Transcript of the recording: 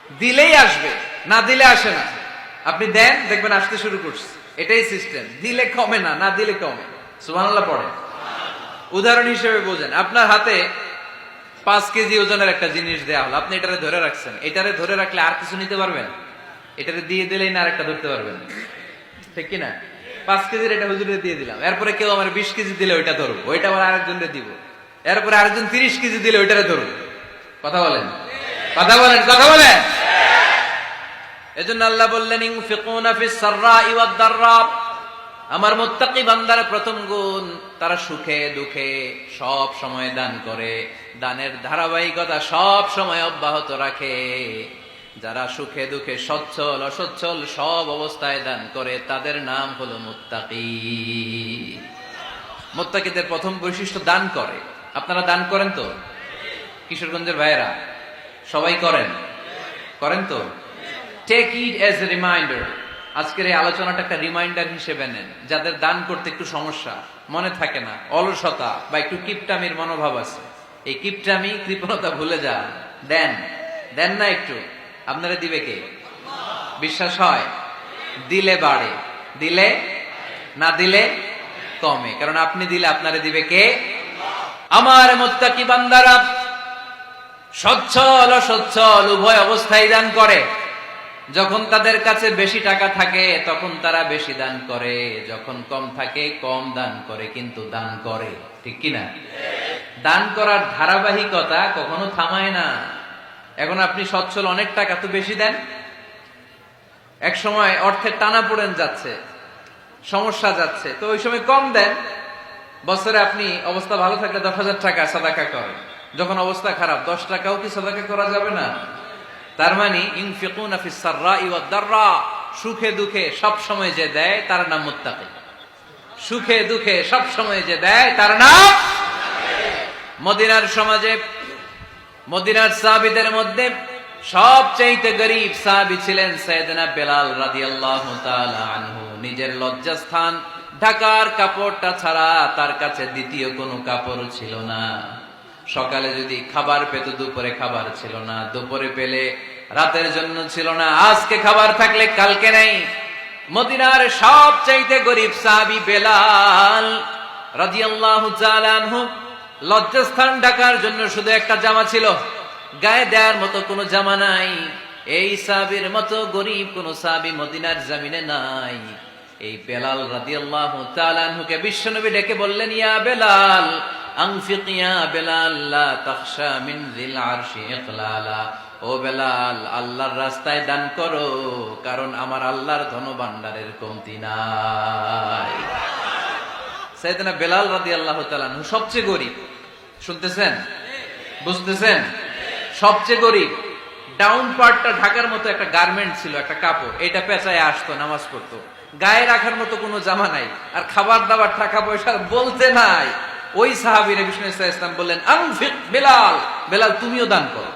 দিলেই আসবে, না দিলে আসে না। আপনি দেন, দেখবেন আসতে শুরু করছে। এটাই সিস্টেম। দিলে কমে না, না দিলে কমে। সুবহানাল্লাহ পড়ে। উদাহরণ হিসেবে বোঝেন, আপনার হাতে 5 কেজি ওজনের একটা জিনিস দেয়া হলো, আপনি এটারে ধরে রাখছেন। এটারে ধরে রাখলে আর কিছু নিতে পারবেন? এটারে দিয়ে দিলেই না আরেকটা ধরতে পারবেন, ঠিক কিনা? 5 কেজির এটা হুজুরে দিয়ে দিলাম, এরপরে কেউ আমার 20 কেজি দিলে ওইটা ধরবো, ওইটা আবার আরেকজনকে দিব, এরপরে আরেকজন 30 কেজি দিলে ওইটারে ধরবো। কথা বলেন, কথা বলেন, কথা বলেন। এজন্য আল্লাহ বললেন ইনফিকুনা ফিস সাররাই ওয়াদ দাররা। আমার মুত্তাকি বান্দার প্রথম গুণ, তারা সুখে দুঃখে সব সময় দান করে, দানের ধারাবাহিকতা সব সময় অব্যাহত রাখে। যারা সুখে দুঃখে সচ্ছল অসচ্ছল সব অবস্থায় দান করে, তাদের নাম হলো মুত্তাকি। মুত্তাকিদের প্রথম বৈশিষ্ট্য দান করে। আপনারা দান করেন তো? কিশোরগঞ্জের ভাইয়েরা সবাই করেন? করেন তো? Take it as a reminder. আজকের এই আলোচনাটা একটা রিমাইন্ডার হিসেবে নেন। যাদের দান করতে একটু সমস্যা, মনে থাকে না, অলসতা বা একটু কিপটামির মনোভাব আছে, এই কিপটামি কৃপণতা ভুলে যান। দেন, দেন না একটু, আপনারা দিবে কে? বিশ্বাস হয়? দিলে বাড়ে, দিলে না দিলে কমে। কারণ আপনি দিলে আপনারে দিবে কে? আমার মুত্তাকি বান্দারা সচ্ছল অসচ্ছল উভয় অবস্থায় দান করে। যখন তাদের কাছে বেশি টাকা থাকে তখন তারা বেশি দান করে, যখন কম থাকে কম দান করে, কিন্তু দান করে, ঠিক কিনা? দান করার ধারাবাহিকতা কখনো থামায় না। এখন আপনি সচ্ছল, অনেক টাকা তো বেশি দেন, এক সময় অর্থের টানা পড়েন যাচ্ছে, সমস্যা যাচ্ছে, তো ওই সময় কম দেন। বছরে আপনি অবস্থা ভালো থাকলে 10,000 টাকা সাদাকা করেন, যখন অবস্থা খারাপ 10 টাকাও কি সাদাকা করা যাবে না? তার মানে ইনফিকুনা ফিস সাররাই ওয়াদ দাররা, সুখে দুঃখে সব সময় যে দেয় তার নাম মুত্তাকি। সুখে দুঃখে সব সময় যে দেয় তার নাম। মদিনার সমাজে, মদিনার সাহাবীদের মধ্যে সবচেয়ে গরীব সাহাবী ছিলেন সাইয়েদনা বেলাল রাদিয়াল্লাহু তাআলা আনহু। নিজের লজ্জাস্থান ঢাকার কাপড়টা ছাড়া তার কাছে দ্বিতীয় কোনো কাপড় ছিল না। সকালে যদি খাবার পেত, দুপুরে খাবার ছিল না, দুপুরে পেলে রাতের জন্য ছিল না, আজকে খাবার থাকলে কালকে নাই। মদিনার সবচাইতে গরীব সাহাবী বেলাল রাদিয়াল্লাহু তাআলা আনহু, লজ্জাস্থান ঢাকার জন্য শুধু একটা জামা ছিল, গায়ে দেওয়ার মতো কোনো জামা নাই। এই সাহাবীর মতো গরীব কোন সাহাবী মদিনার জমিনে নাই। এই বেলাল রাদিয়াল্লাহু তাআলা আনহুকে বিশ্বনবী ডেকে বললেন, ইয়া বেলাল আনফিক ইয়া বেলাল লা তাখশা মিন যিল আরশি ইকলালা। ও বেলাল, আল্লাহর রাস্তায় দান করো, কারণ আমার আল্লাহর ধনভাণ্ডারের কমতি নাই। সাইয়েদনা বেলাল রাদিয়াল্লাহু তাআলা আনহু সবচেয়ে গরীব। শুনতেছেন? বুঝতেছেন? সবচেয়ে গরীব। ডাউন পার্টটা ঢাকার মতো একটা গার্মেন্ট ছিল, একটা কাপড়, এটা পেঁচায় আসতো, নামাজ পড়তো। গায়ে রাখার মতো কোনো জামা নাই, আর খাবার দাবার টাকা পয়সা বলতে নাই। ওই সাহাবীর বিষ্ণু ইসলাম বললেন, আনফিক বেলাল, বেলাল তুমিও দান করো।